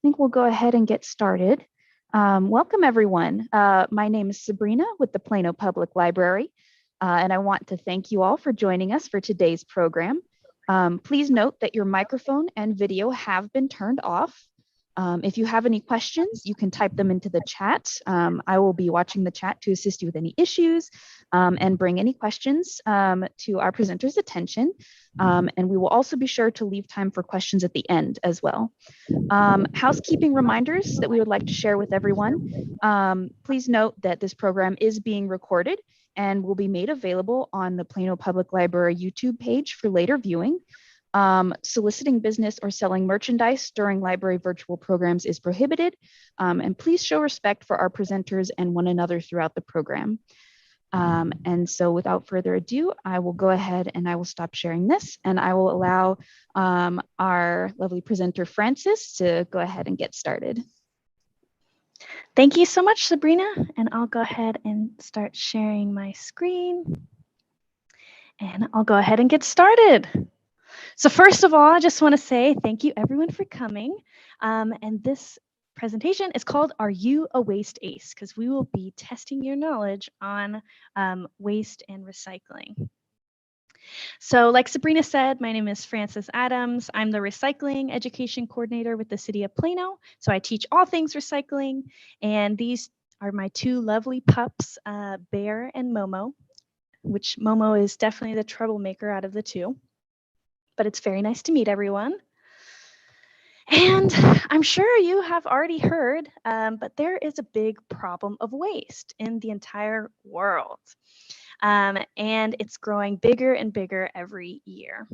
think we'll go ahead and get started. Welcome, everyone. My name is Sabrina with the Plano Public Library, and I want to thank you all for joining us for today's program. Please note that your microphone and video have been turned off. If you have any questions, you can type them into the chat. I will be watching the chat to assist you with any issues and bring any questions to our presenters' attention. And we will also be sure to leave time for questions at the end as well. Housekeeping reminders that we would like to share with everyone. Please note that this program is being recorded and will be made available on the Plano Public Library YouTube page for later viewing. Soliciting business or selling merchandise during library virtual programs is prohibited, and please show respect for our presenters and one another throughout the program. And so without further ado, I will go ahead and I will stop sharing this, and I will allow our lovely presenter, Frances, to go ahead and get started. Thank you so much, Sabrina, and I'll go ahead and start sharing my screen, and I'll go ahead and get started. So first of all, I just want to say thank you everyone for coming. And this presentation is called Are You a Waste Ace? Because we will be testing your knowledge on waste and recycling. So like Sabrina said, my name is Frances Adams. I'm the Recycling Education Coordinator with the City of Plano. So I teach all things recycling. And these are my two lovely pups, Bear and Momo, which Momo is definitely the troublemaker out of the two. But it's very nice to meet everyone. And I'm sure you have already heard, but there is a big problem of waste in the entire world. And it's growing bigger and bigger every year.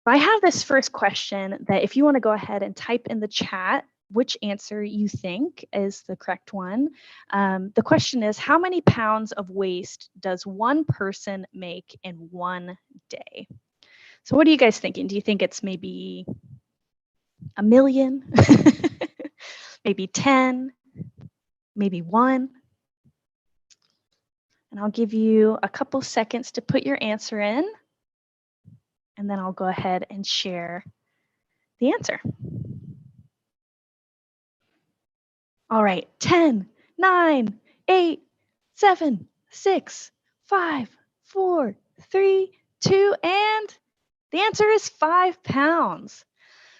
I have this first question that if you want to go ahead and type in the chat which answer you think is the correct one. The question is, how many pounds of waste does one person make in one day? So what are you guys thinking? Do you think it's maybe 1 million? Maybe 10? Maybe 1? And I'll give you a couple seconds to put your answer in, and then I'll go ahead and share the answer. All right, 10, 9, 8, 7, 6, 5, 4, 3, 2, and the answer is 5 pounds.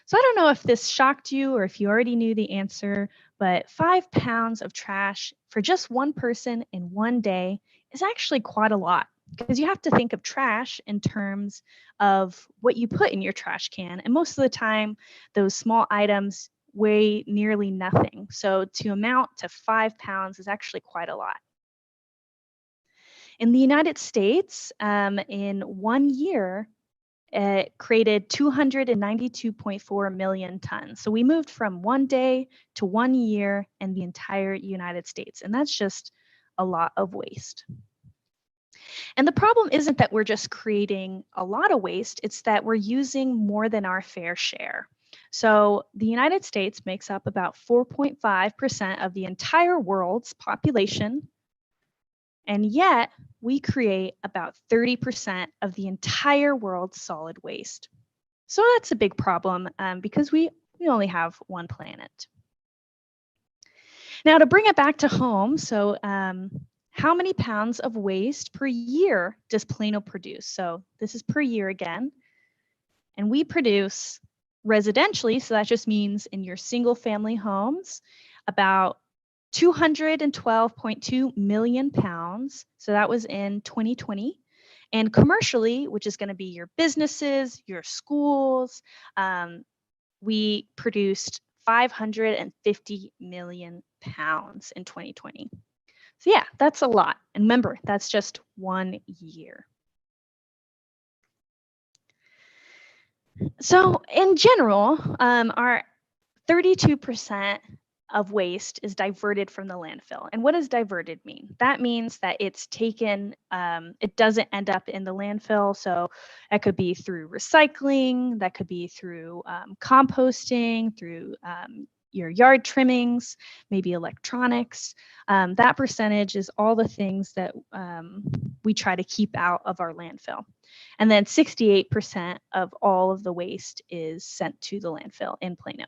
So I don't know if this shocked you or if you already knew the answer, but 5 pounds of trash for just one person in one day is actually quite a lot, because you have to think of trash in terms of what you put in your trash can. And most of the time, those small items weigh nearly nothing. So to amount to 5 pounds is actually quite a lot. In the United States, in 1 year, it created 292.4 million tons. So we moved from 1 day to 1 year in the entire United States. And that's just a lot of waste. And the problem isn't that we're just creating a lot of waste, it's that we're using more than our fair share. So the United States makes up about 4.5% of the entire world's population. And yet we create about 30% of the entire world's solid waste. So that's a big problem because we only have one planet. Now to bring it back to home, so how many pounds of waste per year does Plano produce? So this is per year again. And we produce residentially, so that just means in your single family homes, about 212.2 million pounds. So that was in 2020. And commercially, which is going to be your businesses, your schools, we produced 550 million pounds in 2020. So yeah, that's a lot. And remember, that's just 1 year. So in general, our 32% of waste is diverted from the landfill. And what does diverted mean? That means that it's taken, it doesn't end up in the landfill. So that could be through recycling, that could be through composting, through your yard trimmings, maybe electronics. That percentage is all the things that we try to keep out of our landfill. And then 68% of all of the waste is sent to the landfill in Plano.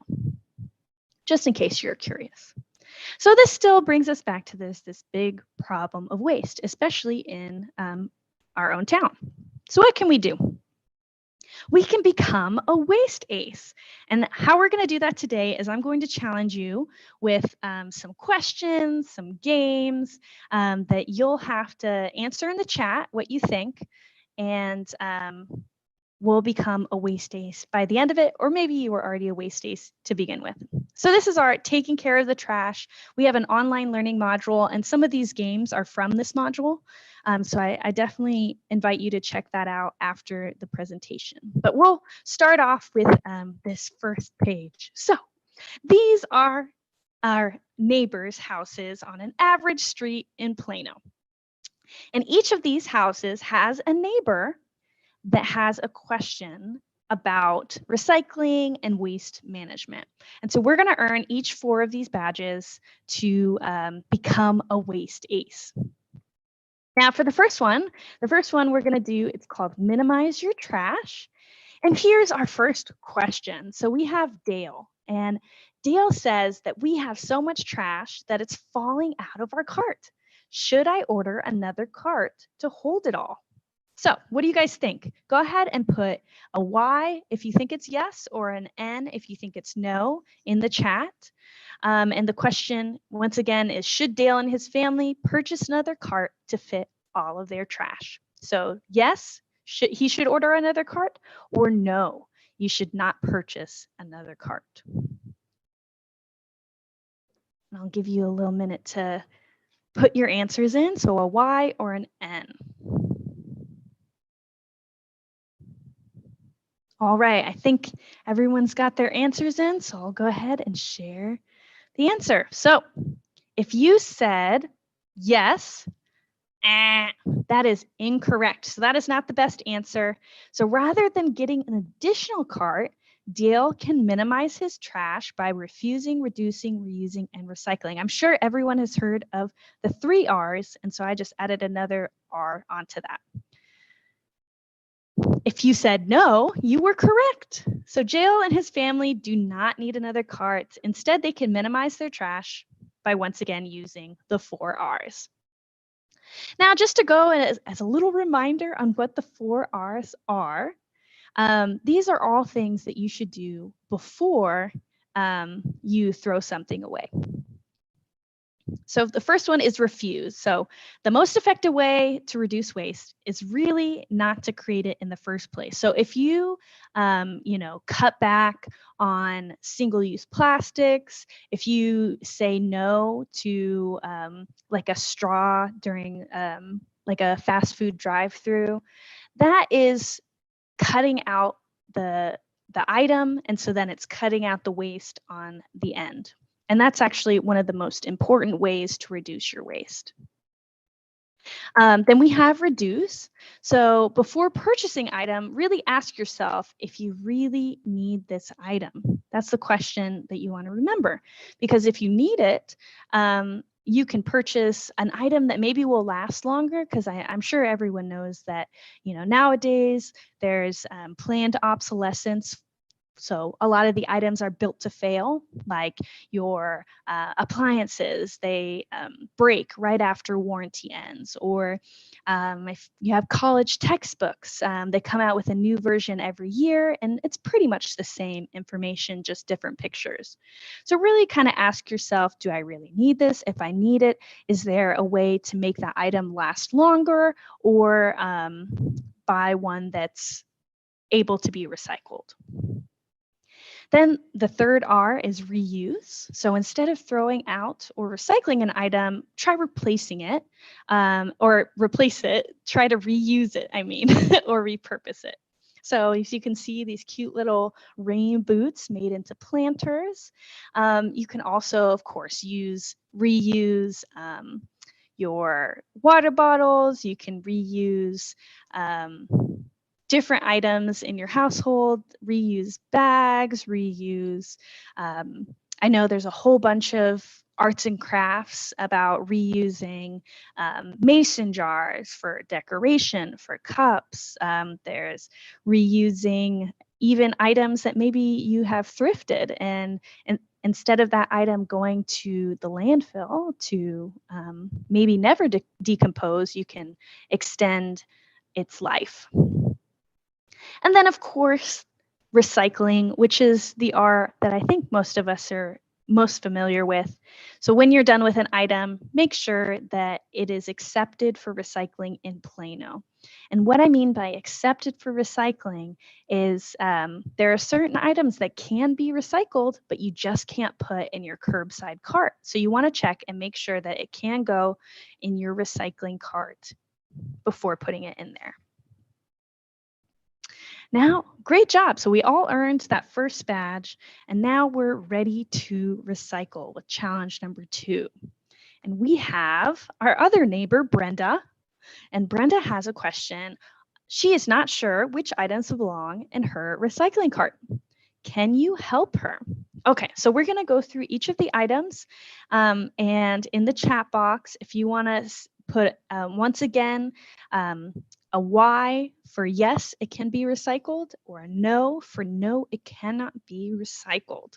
just in case you're curious. So this still brings us back to this big problem of waste, especially in our own town. So what can we do? We can become a waste ace. And how we're going to do that today is I'm going to challenge you with some questions, some games that you'll have to answer in the chat what you think. And we'll become a waste ace by the end of it, or maybe you were already a waste ace to begin with. So this is our taking care of the trash. We have an online learning module, and some of these games are from this module. So I definitely invite you to check that out after the presentation. But we'll start off with this first page. So these are our neighbors' houses on an average street in Plano. And each of these houses has a neighbor that has a question about recycling and waste management. And so we're going to earn each 4 of these badges to become a waste ace. Now for the first one we're going to do, it's called minimize your trash. And here's our first question. So we have Dale, and Dale says that we have so much trash that it's falling out of our cart. Should I order another cart to hold it all? So what do you guys think? Go ahead and put a Y if you think it's yes, or an N if you think it's no in the chat. And the question, once again, is should Dale and his family purchase another cart to fit all of their trash? So yes, he should order another cart, or no, you should not purchase another cart. And I'll give you a little minute to put your answers in, so a Y or an N. All right, I think everyone's got their answers in, so I'll go ahead and share the answer. So if you said yes, that is incorrect. So that is not the best answer. So rather than getting an additional cart, Dale can minimize his trash by refusing, reducing, reusing, and recycling. I'm sure everyone has heard of the 3 R's, and so I just added another R onto that. If you said no, you were correct. So Dale and his family do not need another cart. Instead, they can minimize their trash by once again using the 4 R's. Now, just to go as a little reminder on what the 4 R's are, these are all things that you should do before you throw something away. So the first one is refuse. So the most effective way to reduce waste is really not to create it in the first place. So if you, cut back on single-use plastics, if you say no to like a straw during like a fast food drive-through, that is cutting out the item, and so then it's cutting out the waste on the end. And that's actually one of the most important ways to reduce your waste. Then we have reduce. So before purchasing item, really ask yourself if you really need this item. That's the question that you want to remember, because if you need it, you can purchase an item that maybe will last longer, because I'm sure everyone knows that, nowadays there's planned obsolescence. So a lot of the items are built to fail, like your appliances, they break right after warranty ends. Or if you have college textbooks, they come out with a new version every year, and it's pretty much the same information, just different pictures. So really kind of ask yourself, do I really need this? If I need it, is there a way to make that item last longer, or buy one that's able to be recycled? Then the 3rd R is reuse. So instead of throwing out or recycling an item, try replacing it, or replace it, try to reuse it, or repurpose it. So as you can see, these cute little rain boots made into planters. You can also, of course, reuse your water bottles. You can reuse different items in your household, reuse bags, reuse. I know there's a whole bunch of arts and crafts about reusing mason jars for decoration, for cups. There's reusing even items that maybe you have thrifted and instead of that item going to the landfill to maybe never decompose, you can extend its life. And then, of course, recycling, which is the R that I think most of us are most familiar with. So when you're done with an item, make sure that it is accepted for recycling in Plano. And what I mean by accepted for recycling is there are certain items that can be recycled, but you just can't put in your curbside cart. So you want to check and make sure that it can go in your recycling cart before putting it in there. Now, great job. So we all earned that first badge, and now we're ready to recycle with challenge number 2. And we have our other neighbor, Brenda, and Brenda has a question. She is not sure which items belong in her recycling cart. Can you help her? Okay, so we're going to go through each of the items, and in the chat box, if you want to put, once again, a Y for yes, it can be recycled, or a no for no, it cannot be recycled.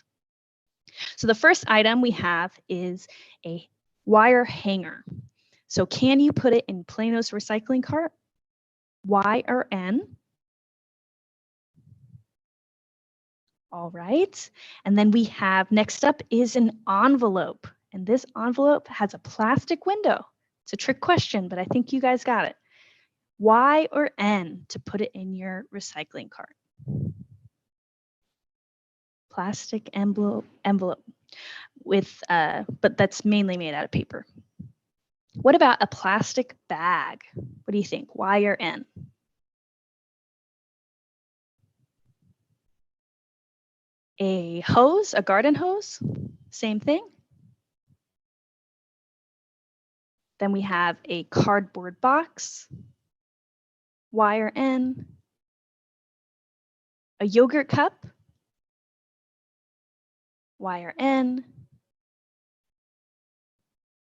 So the first item we have is a wire hanger. So can you put it in Plano's recycling cart? Y or N? All right. And then we have, next up is an envelope. And this envelope has a plastic window. It's a trick question, but I think you guys got it. Y or N to put it in your recycling cart? Plastic envelope with, but that's mainly made out of paper. What about a plastic bag? What do you think, Y or N? A hose, a garden hose, same thing. Then we have a cardboard box, Y or N. A yogurt cup, Y or N.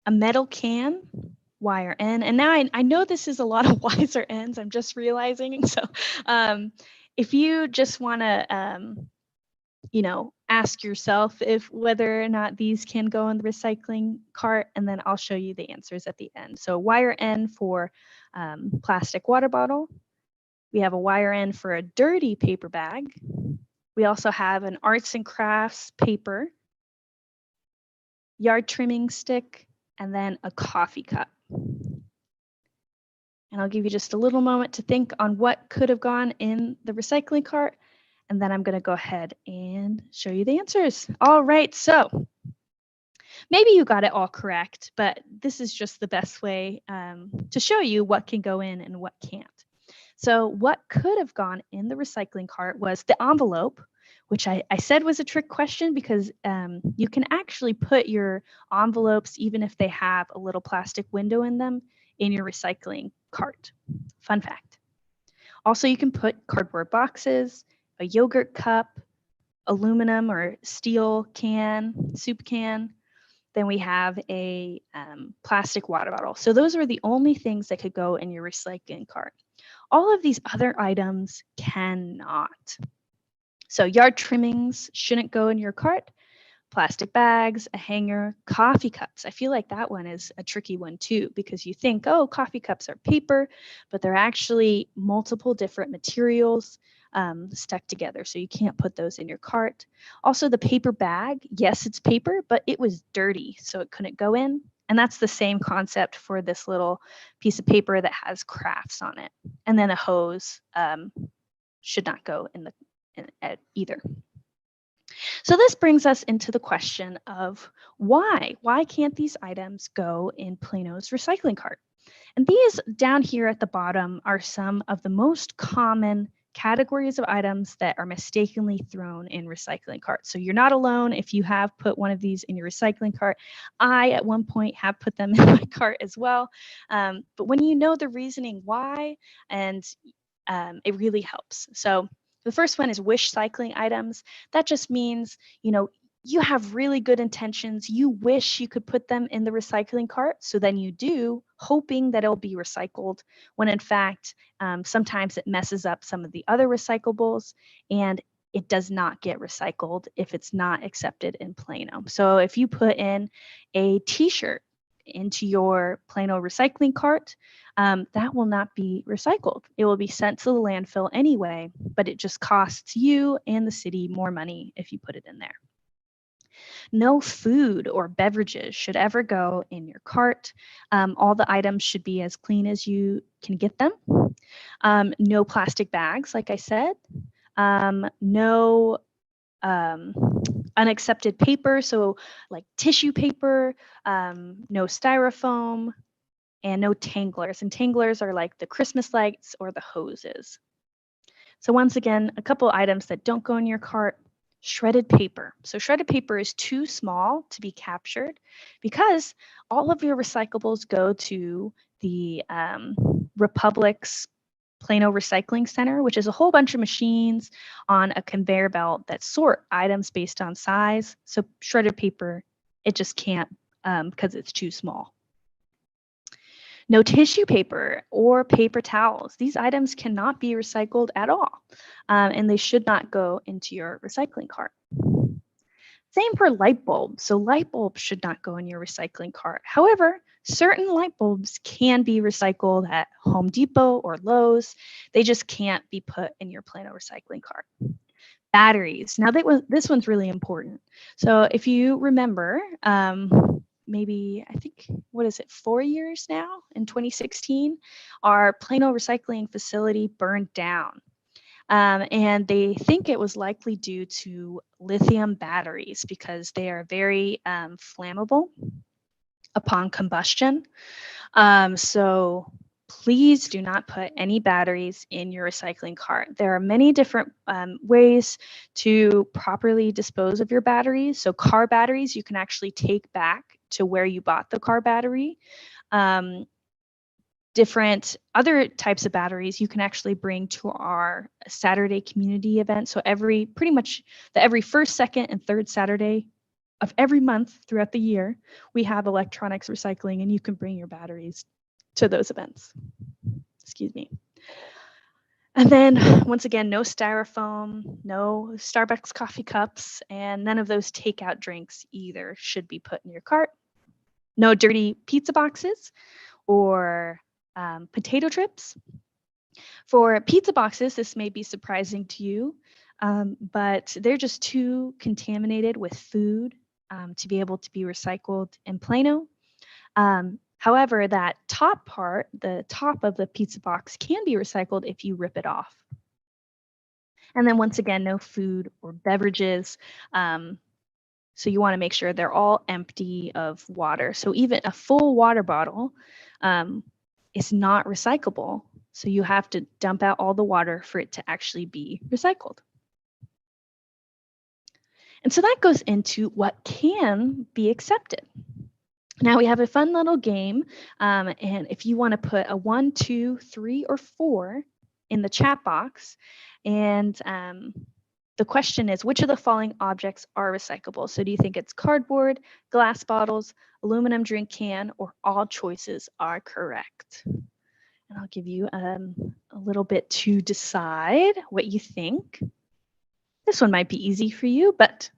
A metal can, Y or N. And now I know this is a lot of Y's or N's, I'm just realizing. So if you just want to, ask yourself if whether or not these can go in the recycling cart, and then I'll show you the answers at the end. So Y or N for plastic water bottle. We have a Y or N for a dirty paper bag. We also have an arts and crafts paper, yard trimming stick, and then a coffee cup. And I'll give you just a little moment to think on what could have gone in the recycling cart, and then I'm going to go ahead and show you the answers. All right, so maybe you got it all correct, but this is just the best way to show you what can go in and what can't. So what could have gone in the recycling cart was the envelope, which I said was a trick question because you can actually put your envelopes, even if they have a little plastic window in them, in your recycling cart. Fun fact. Also, you can put cardboard boxes, a yogurt cup, aluminum or steel can, soup can. Then we have a plastic water bottle. So those are the only things that could go in your recycling cart. All of these other items cannot. So yard trimmings shouldn't go in your cart. Plastic bags, a hanger, coffee cups. I feel like that one is a tricky one too, because you think, oh, coffee cups are paper, but they're actually multiple different materials stuck together. So you can't put those in your cart. Also the paper bag, yes, it's paper, but it was dirty, so it couldn't go in. And that's the same concept for this little piece of paper that has crafts on it. And then a hose should not go in either. So this brings us into the question of why? Why can't these items go in Plano's recycling cart? And these down here at the bottom are some of the most common categories of items that are mistakenly thrown in recycling carts. So you're not alone if you have put one of these in your recycling cart. I, at one point, have put them in my cart as well. But when you know the reasoning why, and it really helps. So the first one is wish cycling items. That just means, you have really good intentions. You wish you could put them in the recycling cart. So then you do, hoping that it'll be recycled, when in fact, sometimes it messes up some of the other recyclables. And it does not get recycled if it's not accepted in Plano. So if you put in a t-shirt into your Plano recycling cart, that will not be recycled. It will be sent to the landfill anyway, but it just costs you and the city more money if you put it in there. No food or beverages should ever go in your cart. All the items should be as clean as you can get them. No plastic bags, like I said. No unaccepted paper, so like tissue paper, no styrofoam, and no tanglers. And tanglers are like the Christmas lights or the hoses. So once again, a couple items that don't go in your cart. Shredded paper. So shredded paper is too small to be captured because all of your recyclables go to the Republic's Plano Recycling Center, which is a whole bunch of machines on a conveyor belt that sort items based on size. So shredded paper, it just can't because it's too small. No tissue paper or paper towels. These items cannot be recycled at all, and they should not go into your recycling cart. Same for light bulbs. So light bulbs should not go in your recycling cart. However, certain light bulbs can be recycled at Home Depot or Lowe's. They just can't be put in your Plano recycling cart. Batteries. Now this one's really important. So if you remember, maybe I think, what is it, 4 years now, in 2016, our Plano recycling facility burned down. And they think it was likely due to lithium batteries because they are very flammable upon combustion. So please do not put any batteries in your recycling cart. There are many different ways to properly dispose of your batteries. So car batteries you can actually take back to where you bought the car battery. Different other types of batteries you can actually bring to our Saturday community event. So pretty much every first, second, and third Saturday of every month throughout the year, we have electronics recycling, and you can bring your batteries to those events. Excuse me. And then once again, no styrofoam, no Starbucks coffee cups, and none of those takeout drinks either should be put in your cart. No dirty pizza boxes or potato chips. For pizza boxes, this may be surprising to you, but they're just too contaminated with food to be able to be recycled in Plano. However, that top part, the top of the pizza box, can be recycled if you rip it off. And then once again, no food or beverages. So you want to make sure they're all empty of water. So even a full water bottle is not recyclable. So you have to dump out all the water for it to actually be recycled. And so that goes into what can be accepted. Now we have a fun little game. And if you want to put a 1, 2, 3, or 4 in the chat box, and the question is, which of the following objects are recyclable? So do you think it's cardboard, glass bottles, aluminum drink can, or all choices are correct? And I'll give you a little bit to decide what you think. This one might be easy for you, but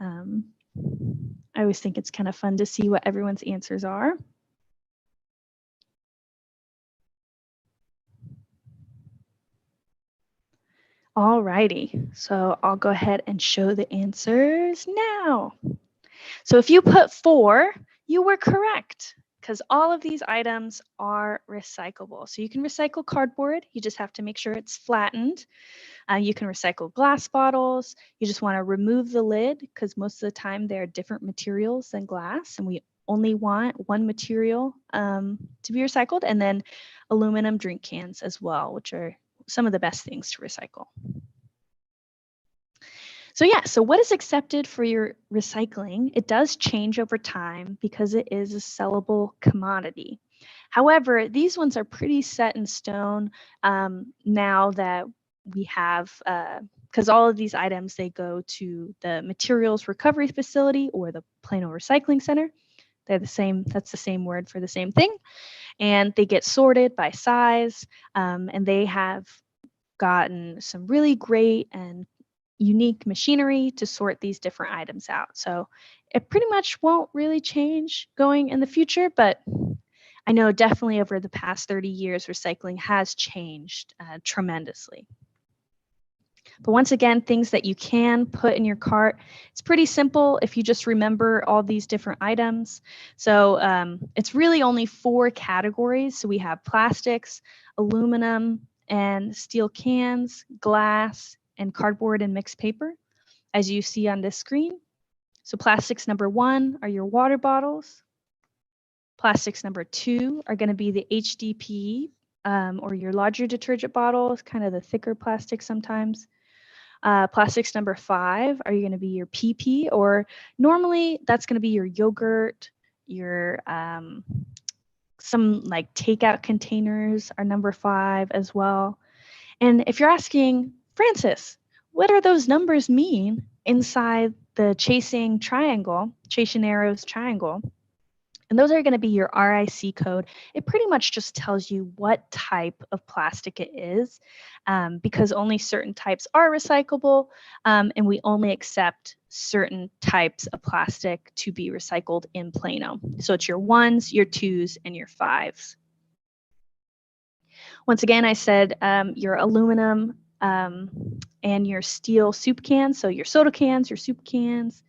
I always think it's kind of fun to see what everyone's answers are. All righty, so I'll go ahead and show the answers now. So if you put 4, you were correct because all of these items are recyclable. So you can recycle cardboard, you just have to make sure it's flattened. You can recycle glass bottles. You just want to remove the lid because most of the time they're different materials than glass, and we only want one material to be recycled, and then aluminum drink cans as well, which are some of the best things to recycle. So yeah, so what is accepted for your recycling? It does change over time because it is a sellable commodity. However, these ones are pretty set in stone now that we have, because all of these items, they go to the materials recovery facility or the Plano Recycling Center. They're the same, that's the same word for the same thing. And they get sorted by size, and they have gotten some really great and unique machinery to sort these different items out. So it pretty much won't really change going in the future, but I know definitely over the past 30 years, recycling has changed tremendously. But once again, things that you can put in your cart, it's pretty simple if you just remember all these different items. So it's really only 4 categories. So we have plastics, aluminum, and steel cans, glass, and cardboard and mixed paper, as you see on this screen. So plastics number 1 are your water bottles. Plastics number 2 are going to be the HDPE or your larger detergent bottles, kind of the thicker plastic sometimes. Plastics number 5 are going to be your PP, or normally that's going to be your yogurt, your some like takeout containers are number 5 as well. And if you're asking, Francis, what are those numbers mean inside the chasing arrows triangle? And those are going to be your RIC code. It pretty much just tells you what type of plastic it is, because only certain types are recyclable, and we only accept certain types of plastic to be recycled in Plano. So it's your 1s, your 2s, and your 5s. Once again, I said your aluminum and your steel soup cans, so your soda cans, your soup cans.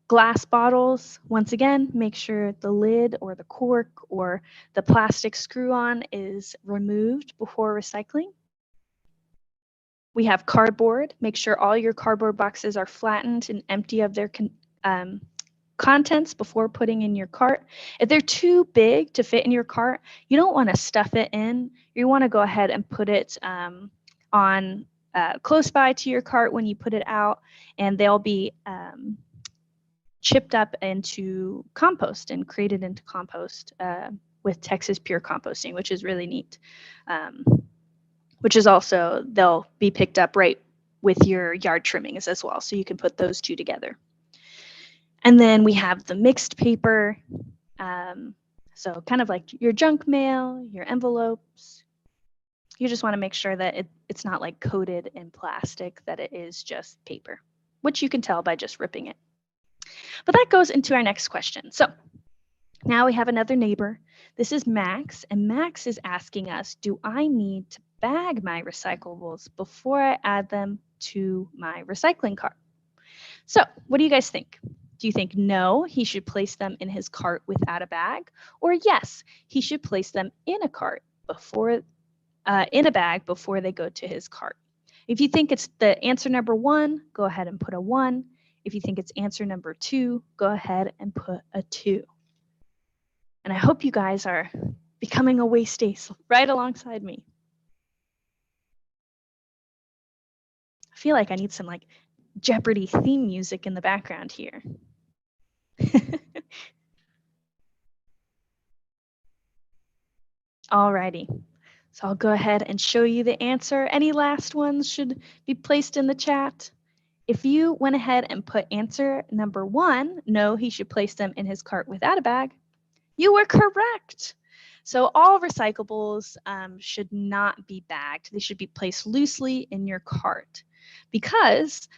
Glass bottles, once again, make sure the lid or the cork or the plastic screw-on is removed before recycling. We have cardboard. Make sure all your cardboard boxes are flattened and empty of their contents before putting in your cart. If they're too big to fit in your cart, you don't want to stuff it in. You want to go ahead and put it on close by to your cart when you put it out, and they'll be chipped up into compost and created into compost with Texas Pure Composting, which is really neat. Which is also, they'll be picked up right with your yard trimmings as well. So you can put those two together. And then we have the mixed paper. So kind of like your junk mail, your envelopes. You just want to make sure that it's not like coated in plastic, that it is just paper, which you can tell by just ripping it. But that goes into our next question. So now we have another neighbor. This is Max, and Max is asking us, do I need to bag my recyclables before I add them to my recycling cart? So what do you guys think? Do you think no, he should place them in his cart without a bag? Or yes, he should place them in a cart before, in a bag before they go to his cart? If you think it's the answer number 1, go ahead and put a 1. If you think it's answer number 2, go ahead and put a 2. And I hope you guys are becoming a waste ace right alongside me. I feel like I need some like Jeopardy theme music in the background here. Alrighty, so I'll go ahead and show you the answer. Any last ones should be placed in the chat. If you went ahead and put answer number 1, no, he should place them in his cart without a bag, you were correct. So all recyclables should not be bagged. They should be placed loosely in your cart, because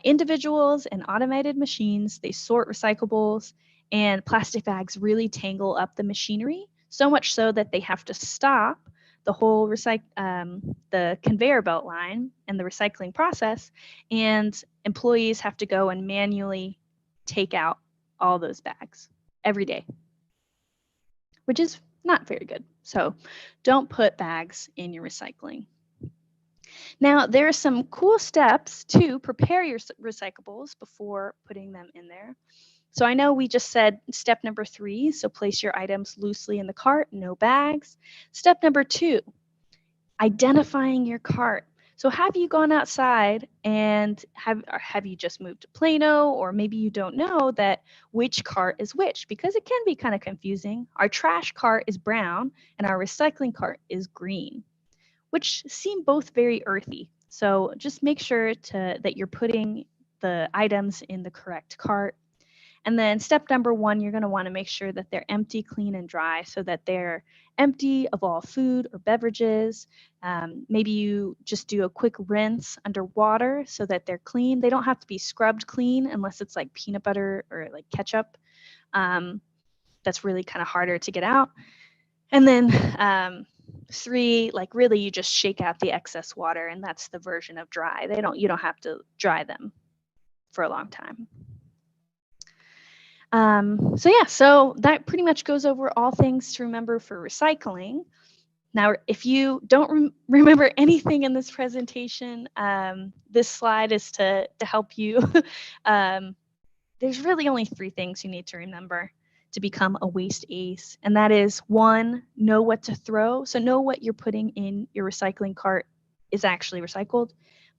individuals and automated machines, they sort recyclables, and plastic bags really tangle up the machinery, so much so that they have to stop the whole the conveyor belt line and the recycling process, and employees have to go and manually take out all those bags every day, which is not very good. So don't put bags in your recycling. Now, there are some cool steps to prepare your recyclables before putting them in there. So I know we just said step number 3, so place your items loosely in the cart, no bags. Step number 2, identifying your cart. So have you gone outside and have you just moved to Plano, or maybe you don't know that which cart is which, because it can be kind of confusing. Our trash cart is brown and our recycling cart is green, which seem both very earthy. So just make sure that you're putting the items in the correct cart. And then step number 1, you're going to want to make sure that they're empty, clean, and dry, so that they're empty of all food or beverages. Maybe you just do a quick rinse under water so that they're clean. They don't have to be scrubbed clean unless it's like peanut butter or like ketchup. That's really kind of harder to get out. And then 3, like really you just shake out the excess water, and that's the version of dry. You don't have to dry them for a long time. So that pretty much goes over all things to remember for recycling. Now, if you don't remember anything in this presentation, this slide is to help you. There's really only 3 things you need to remember to become a waste ace. And that is 1, know what to throw. So know what you're putting in your recycling cart is actually recycled.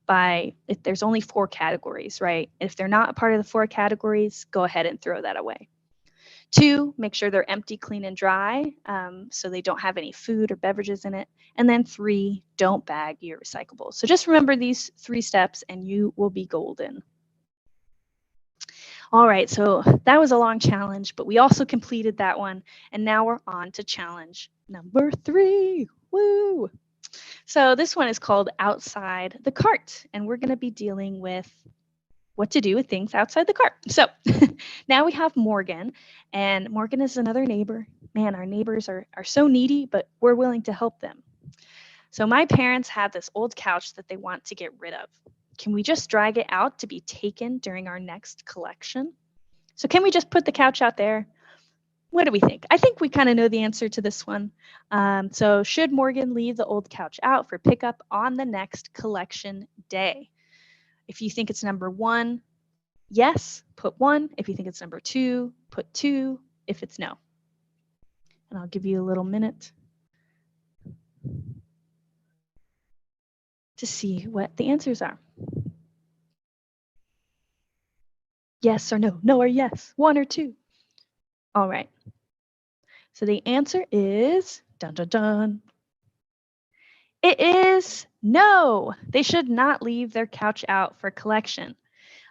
If there's only 4 categories, right? If they're not a part of the 4 categories, go ahead and throw that away. 2, make sure they're empty, clean, and dry, so they don't have any food or beverages in it. And then 3, don't bag your recyclables. So just remember these 3 steps and you will be golden. All right, so that was a long challenge, but we also completed that one. And now we're on to challenge number 3. Woo! So this one is called Outside the Cart, and we're going to be dealing with what to do with things outside the cart. So now we have Morgan, and Morgan is another neighbor. Man, our neighbors are so needy, but we're willing to help them. So my parents have this old couch that they want to get rid of. Can we just drag it out to be taken during our next collection? So can we just put the couch out there? What do we think? I think we kind of know the answer to this one. So should Morgan leave the old couch out for pickup on the next collection day? If you think it's number 1, yes, put 1. If you think it's number 2, put 2. If it's no. And I'll give you a little minute to see what the answers are. Yes or no, no or yes, 1 or 2. All right. So the answer is, dun dun dun. It is no. They should not leave their couch out for collection.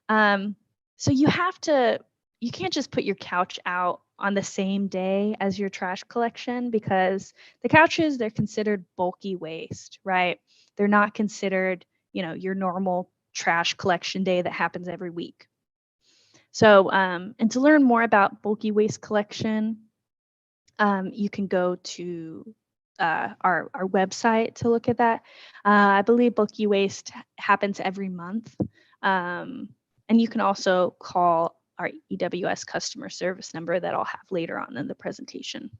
So you can't just put your couch out on the same day as your trash collection, because the couches, they're considered bulky waste, right? They're not considered, your normal trash collection day that happens every week. So, and to learn more about bulky waste collection, you can go to our website to look at that. I believe bulky waste happens every month. And you can also call our EWS customer service number that I'll have later on in the presentation.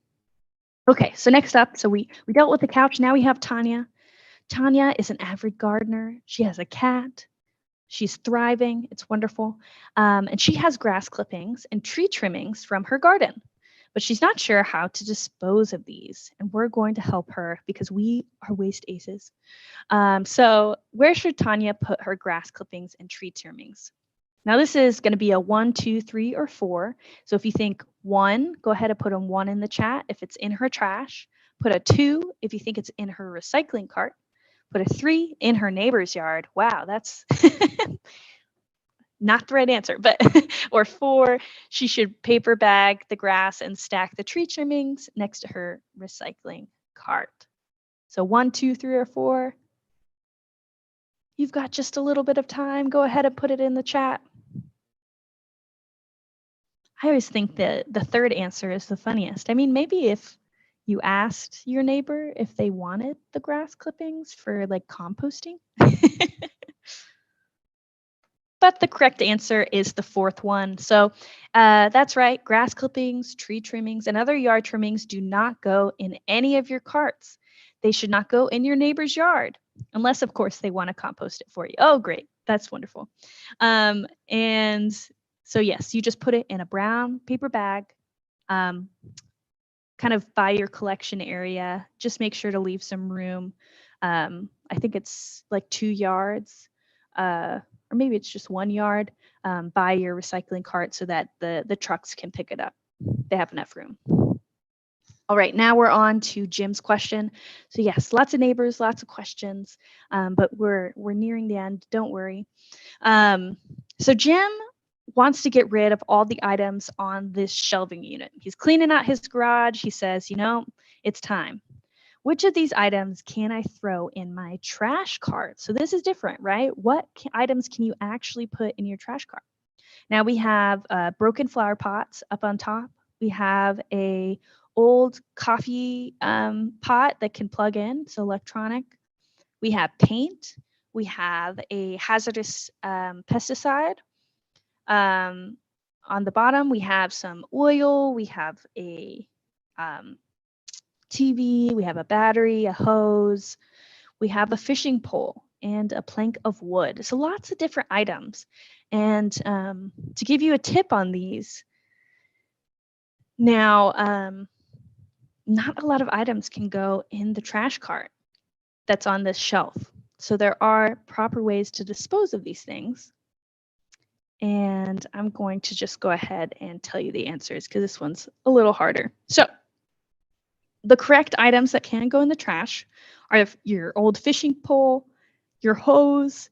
Okay, so next up, so we dealt with the couch. Now we have Tanya. Tanya is an avid gardener. She has a cat. She's thriving. It's wonderful. And she has grass clippings and tree trimmings from her garden, but she's not sure how to dispose of these. And we're going to help her because we are waste aces. So where should Tanya put her grass clippings and tree trimmings? Now this is going to be a 1, 2, 3, or 4. So if you think 1, go ahead and put a 1 in the chat if it's in her trash. Put a 2 if you think it's in her recycling cart. Put a 3 in her neighbor's yard. Wow, that's not the right answer, but or 4, she should paper bag the grass and stack the tree trimmings next to her recycling cart. So 1, 2, 3, or 4. You've got just a little bit of time. Go ahead and put it in the chat. I always think that the third answer is the funniest. I mean, maybe if you asked your neighbor if they wanted the grass clippings for like composting. But the correct answer is the 4th one. So that's right. Grass clippings, tree trimmings, and other yard trimmings do not go in any of your carts. They should not go in your neighbor's yard, unless, of course, they want to compost it for you. Oh, great. That's wonderful. And so, yes, you just put it in a brown paper bag, kind of by your collection area. Just make sure to leave some room. I think it's like 2 yards. Or maybe it's just 1 yard by your recycling cart so that the trucks can pick it up. They have enough room. All right, now we're on to Jim's question. So yes, lots of neighbors, lots of questions, but we're nearing the end. Don't worry. So Jim wants to get rid of all the items on this shelving unit. He's cleaning out his garage. He says, it's time. Which of these items can I throw in my trash cart? So this is different, right? What items can you actually put in your trash cart? Now we have broken flower pots up on top. We have a old coffee pot that can plug in, so electronic. We have paint. We have a hazardous pesticide. On the bottom, we have some oil. We have a TV. We have a battery, a hose. We have a fishing pole and a plank of wood. So lots of different items. And to give you a tip on these, now, not a lot of items can go in the trash cart that's on this shelf. So there are proper ways to dispose of these things. And I'm going to just go ahead and tell you the answers because this one's a little harder. So the correct items that can go in the trash are your old fishing pole, your hose,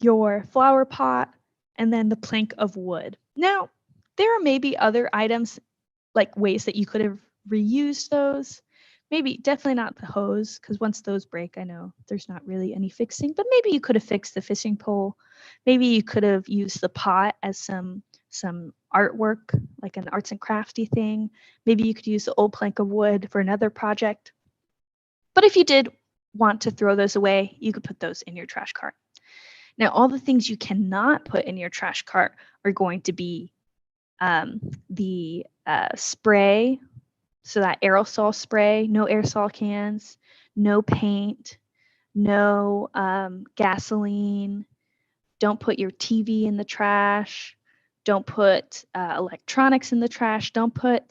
your flower pot, and then the plank of wood. Now, there are maybe other items, like ways that you could have reused those. Maybe definitely not the hose, because once those break, I know there's not really any fixing, but maybe you could have fixed the fishing pole. Maybe you could have used the pot as some artwork, like an arts and crafty thing. Maybe you could use the old plank of wood for another project. But if you did want to throw those away, you could put those in your trash cart. Now, all the things you cannot put in your trash cart are going to be the spray, so that aerosol spray, no aerosol cans, no paint, no gasoline. Don't put your TV in the trash. Don't put electronics in the trash. Don't put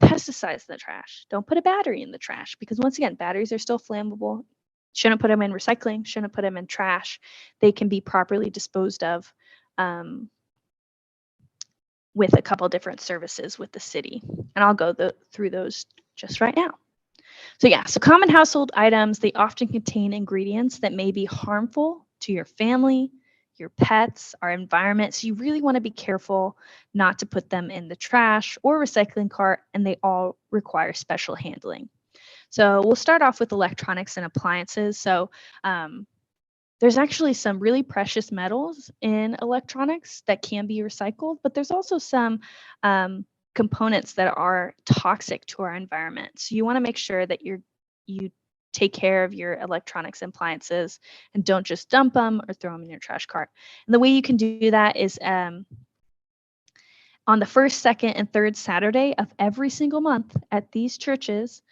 pesticides in the trash. Don't put a battery in the trash because, once again, batteries are still flammable. Shouldn't put them in recycling. Shouldn't put them in trash. They can be properly disposed of with a couple different services with the city. And I'll go through those just right now. So common household items, they often contain ingredients that may be harmful to your family, your pets, our environment. So you really want to be careful not to put them in the trash or recycling cart, and they all require special handling. So we'll start off with electronics and appliances. So there's actually some really precious metals in electronics that can be recycled, but there's also some components that are toxic to our environment. So you want to make sure that you take care of your electronics and appliances and don't just dump them or throw them in your trash cart. And the way you can do that is on the first, second, and third Saturday of every single month at these churches,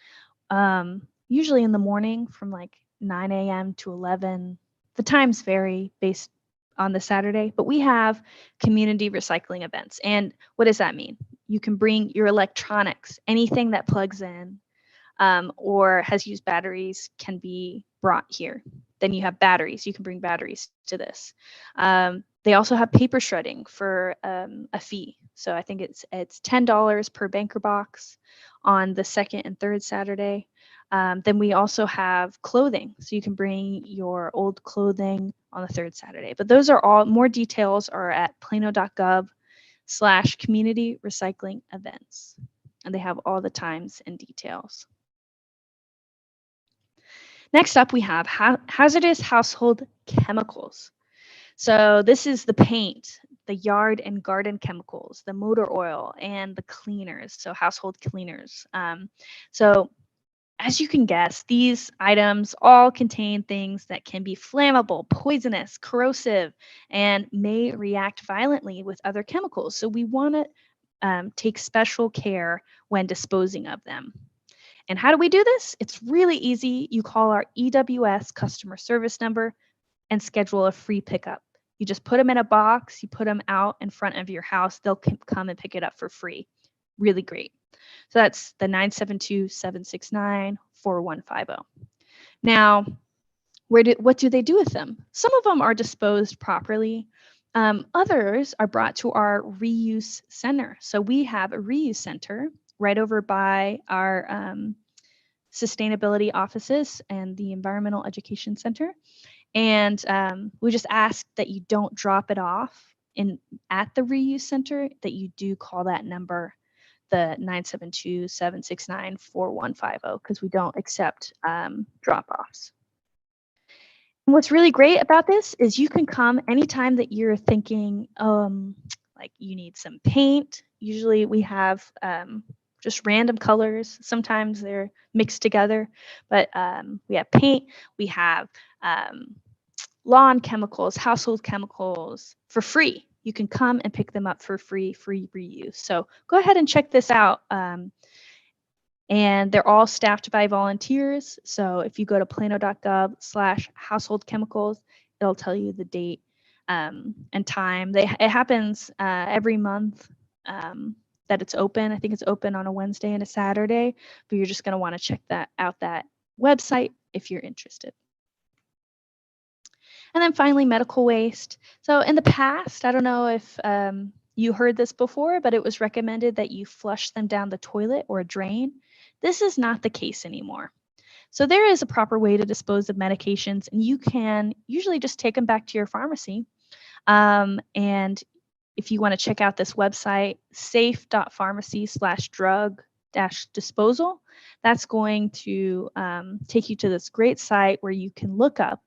usually in the morning from like 9 a.m. to 11. The times vary based on the Saturday, but we have community recycling events. And what does that mean? You can bring your electronics, anything that plugs in or has used batteries can be brought here. Then you have batteries. You can bring batteries to this. They also have paper shredding for a fee. So I think it's $10 per banker box on the second and third Saturday. Then we also have clothing. So you can bring your old clothing on the third Saturday. But those are all, more details are at plano.gov/community recycling events. And they have all the times and details. Next up, we have hazardous household chemicals. So this is the paint, the yard and garden chemicals, the motor oil, and the cleaners, so household cleaners. So as you can guess, these items all contain things that can be flammable, poisonous, corrosive, and may react violently with other chemicals. So we want to take special care when disposing of them. And how do we do this? It's really easy. You call our EWS customer service number and schedule a free pickup. You just put them in a box, you put them out in front of your house, they'll come and pick it up for free. Really great. So that's the 972-769-4150. Now, what do they do with them? Some of them are disposed properly. Others are brought to our reuse center. So we have a reuse center right over by our sustainability offices and the Environmental Education Center. And we just ask that you don't drop it off at the reuse center, that you do call that number, the 972-769-4150, because we don't accept drop-offs. What's really great about this is you can come anytime that you're thinking, like you need some paint. Usually we have just random colors. Sometimes they're mixed together, but we have paint, we have lawn chemicals, household chemicals for free. You can come and pick them up for free reuse. So go ahead and check this out. And they're all staffed by volunteers. So if you go to plano.gov/household chemicals, it'll tell you the date and time. It happens every month that it's open. I think it's open on a Wednesday and a Saturday, but you're just going to want to check that website if you're interested. And then finally, medical waste. So in the past, I don't know if you heard this before, but it was recommended that you flush them down the toilet or a drain. This is not the case anymore. So there is a proper way to dispose of medications, and you can usually just take them back to your pharmacy. And if you want to check out this website, safe.pharmacy/drug-disposal, that's going to take you to this great site where you can look up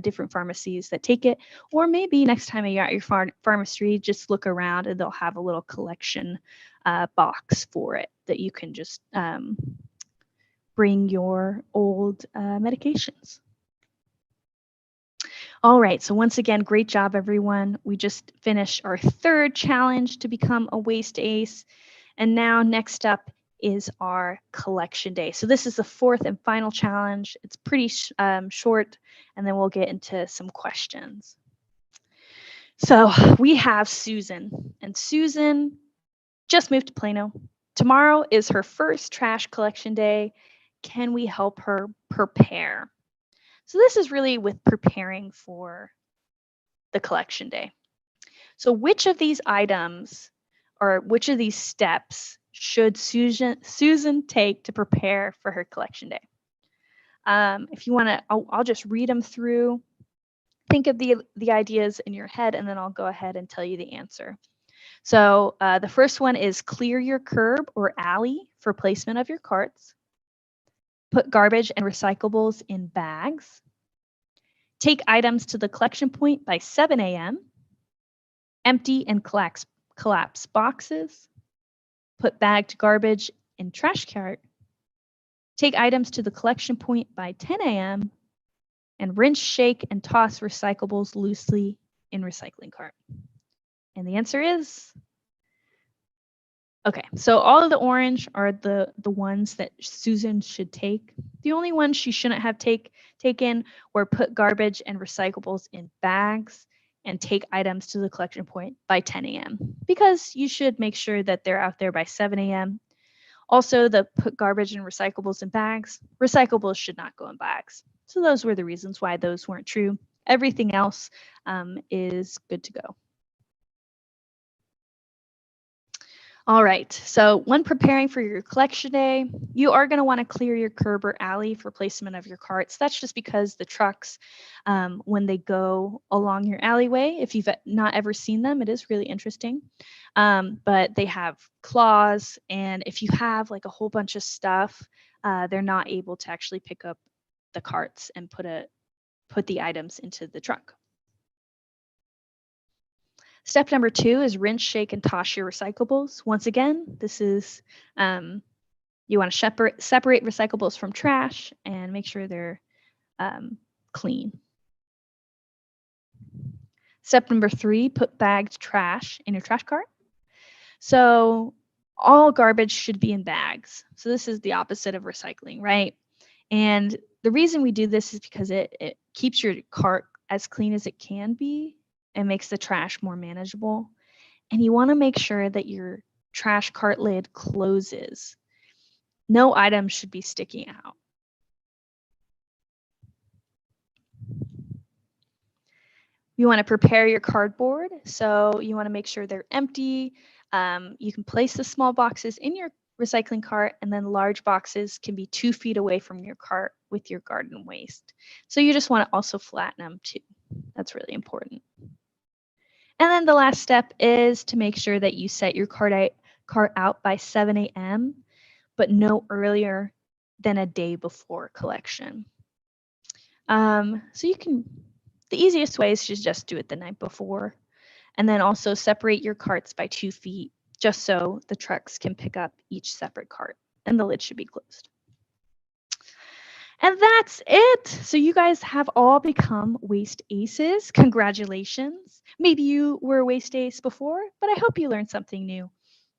different pharmacies that take it, or maybe next time you're at your pharmacy, just look around and they'll have a little collection box for it that you can just bring your old medications. All right, so once again, great job, everyone. We just finished our third challenge to become a waste ace. And now next up is our collection day. So this is the fourth and final challenge. It's pretty short, and then we'll get into some questions. So we have Susan, and Susan just moved to Plano. Tomorrow is her first trash collection day. Can we help her prepare? So this is really with preparing for the collection day. So which of these items or which of these steps should Susan take to prepare for her collection day? If you want to, I'll just read them through. Think of the ideas in your head, and then I'll go ahead and tell you the answer. So the first one is clear your curb or alley for placement of your carts. Put garbage and recyclables in bags. Take items to the collection point by 7 a.m. Empty and collapse boxes. Put bagged garbage in trash cart. Take items to the collection point by 10 a.m. and rinse, shake, and toss recyclables loosely in recycling cart. And the answer is, okay, so all of the orange are the ones that Susan should take. The only ones she shouldn't have taken were put garbage and recyclables in bags and take items to the collection point by 10 a.m. because you should make sure that they're out there by 7 a.m. Also, the put garbage and recyclables in bags. Recyclables should not go in bags. So those were the reasons why those weren't true. Everything else is good to go. All right, so when preparing for your collection day, you are going to want to clear your curb or alley for placement of your carts. That's just because the trucks, when they go along your alleyway, if you've not ever seen them, it is really interesting. But they have claws, and if you have like a whole bunch of stuff, they're not able to actually pick up the carts and put the items into the truck. Step number 2 is rinse, shake, and toss your recyclables. Once again, this is, you want to separate recyclables from trash and make sure they're clean. Step number 3, put bagged trash in your trash cart. So all garbage should be in bags. So this is the opposite of recycling, right? And the reason we do this is because it keeps your cart as clean as it can be. It makes the trash more manageable. And you want to make sure that your trash cart lid closes. No items should be sticking out. You want to prepare your cardboard. So you want to make sure they're empty. You can place the small boxes in your recycling cart, and then large boxes can be 2 feet away from your cart with your garden waste. So you just want to also flatten them too. That's really important. And then the last step is to make sure that you set your cart out by 7 a.m., but no earlier than a day before collection. So the easiest way is to just do it the night before. And then also separate your carts by 2 feet, just so the trucks can pick up each separate cart, and the lid should be closed. And that's it. So you guys have all become waste aces. Congratulations. Maybe you were a waste ace before, but I hope you learned something new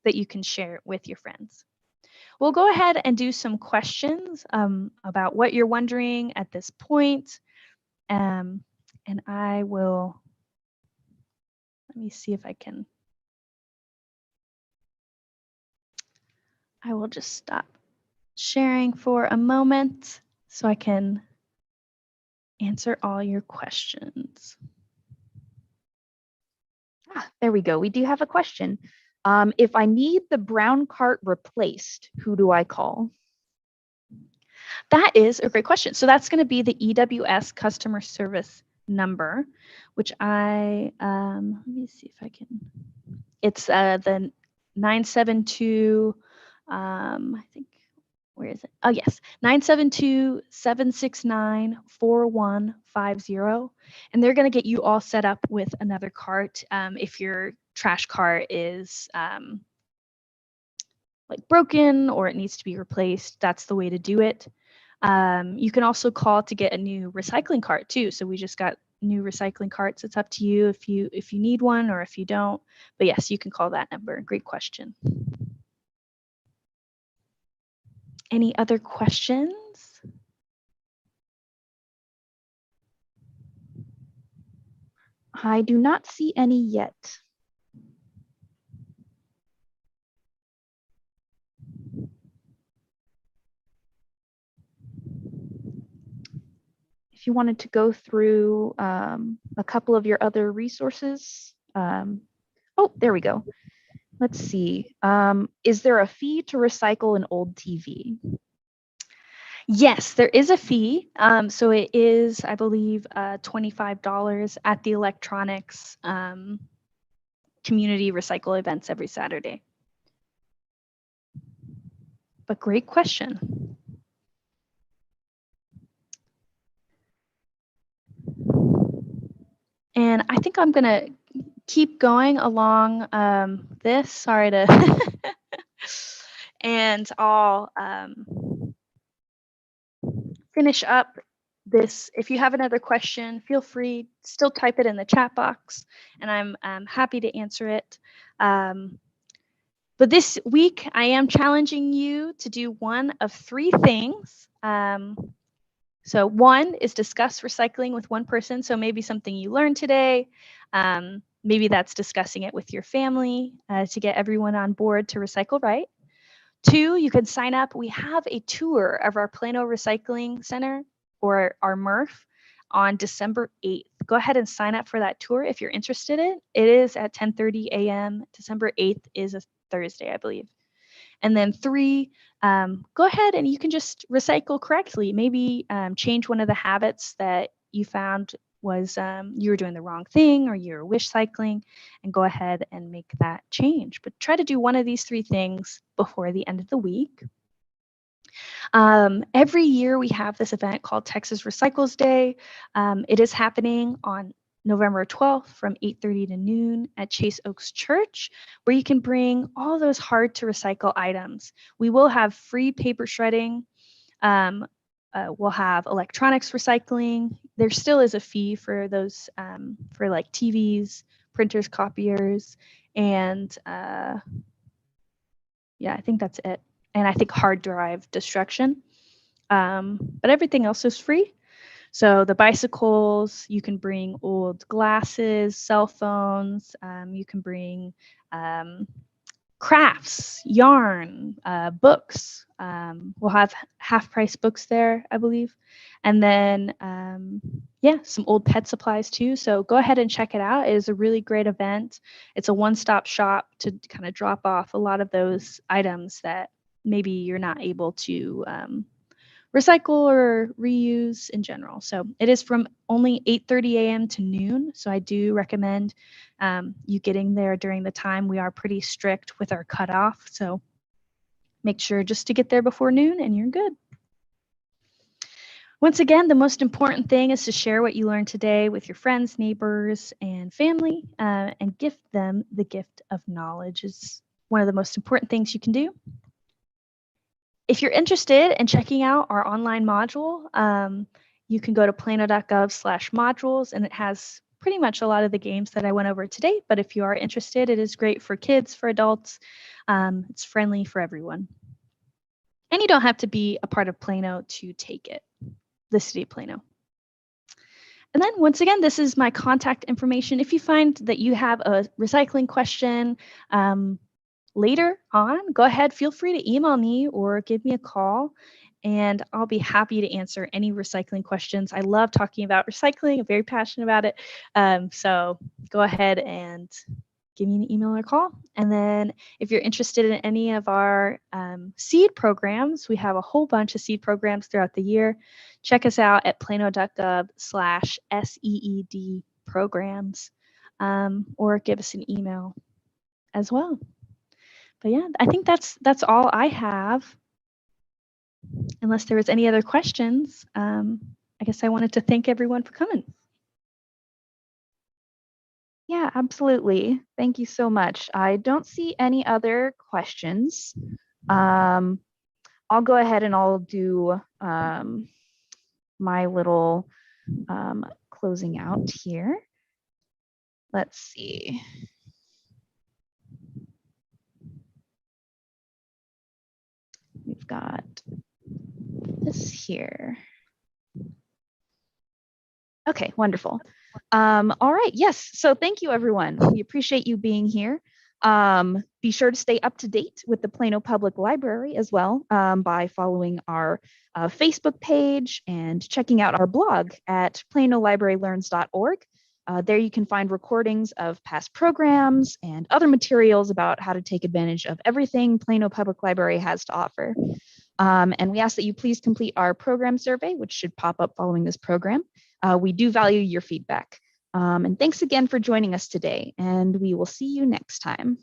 that you can share with your friends. We'll go ahead and do some questions about what you're wondering at this point. And I will, let me see if I will just stop sharing for a moment so I can answer all your questions. There we go. We do have a question. If I need the brown cart replaced, who do I call? That is a great question. So that's going to be the EWS customer service number, which let me see if I can, it's the 972, I think, where is it? Oh, yes, 972-769-4150. And they're going to get you all set up with another cart. If your trash cart is like broken or it needs to be replaced, that's the way to do it. You can also call to get a new recycling cart too. So we just got new recycling carts. It's up to you if you need one or if you don't. But yes, you can call that number. Great question. Any other questions? I do not see any yet. If you wanted to go through a couple of your other resources. Oh, there we go. Let's see. Is there a fee to recycle an old TV? Yes, there is a fee. So it is, I believe, $25 at the electronics community recycle events every Saturday. But great question. And I think I'm going to keep going along this. Sorry to. And I'll finish up this. If you have another question, feel free, still type it in the chat box, and I'm happy to answer it. But this week, I am challenging you to do one of 3 things. So one is discuss recycling with one person. So maybe something you learned today. Maybe that's discussing it with your family to get everyone on board to recycle right. 2, you can sign up. We have a tour of our Plano Recycling Center, or our MRF, on December 8th. Go ahead and sign up for that tour if you're interested in it. It is at 10:30 a.m. December 8th is a Thursday, I believe. And then 3, go ahead and you can just recycle correctly. Maybe change one of the habits that you found was you were doing the wrong thing or you're wish cycling, and go ahead and make that change. But try to do one of these 3 things before the end of the week. Every year we have this event called Texas Recycles Day. It is happening on November 12th from 8:30 to noon at Chase Oaks Church, where you can bring all those hard to recycle items. We will have free paper shredding. We'll have electronics recycling. There still is a fee for those, for like TVs, printers, copiers, and yeah, I think that's it. And I think hard drive destruction. But everything else is free. So the bicycles, you can bring old glasses, cell phones, you can bring crafts, yarn, books. We'll have half-price books there, I believe. And then, yeah, some old pet supplies too. So go ahead and check it out. It is a really great event. It's a one-stop shop to kind of drop off a lot of those items that maybe you're not able to recycle or reuse in general. So it is from only 8:30 a.m. to noon. So I do recommend you getting there during the time. We are pretty strict with our cutoff. So make sure just to get there before noon and you're good. Once again, the most important thing is to share what you learned today with your friends, neighbors, and family, and gift them the gift of knowledge is one of the most important things you can do. If you're interested in checking out our online module, you can go to plano.gov/modules, and it has pretty much a lot of the games that I went over today. But if you are interested, it is great for kids, for adults. It's friendly for everyone. And you don't have to be a part of Plano to take it, the city of Plano. And then once again, this is my contact information. If you find that you have a recycling question later on, go ahead, feel free to email me or give me a call, and I'll be happy to answer any recycling questions. I love talking about recycling. I'm very passionate about it. So go ahead and give me an email or call. And then if you're interested in any of our seed programs, we have a whole bunch of seed programs throughout the year. Check us out at plano.gov/SEED programs, or give us an email as well. But yeah, I think that's all I have. Unless there was any other questions, I guess I wanted to thank everyone for coming. Yeah, absolutely. Thank you so much. I don't see any other questions. I'll go ahead and I'll do my little closing out here. Let's see. We've got this here. Okay, wonderful. All right, yes. So thank you, everyone. We appreciate you being here. Be sure to stay up to date with the Plano Public Library as well by following our Facebook page and checking out our blog at planolibrarylearns.org. There you can find recordings of past programs and other materials about how to take advantage of everything Plano Public Library has to offer. And we ask that you please complete our program survey, which should pop up following this program. We do value your feedback. And thanks again for joining us today, and we will see you next time.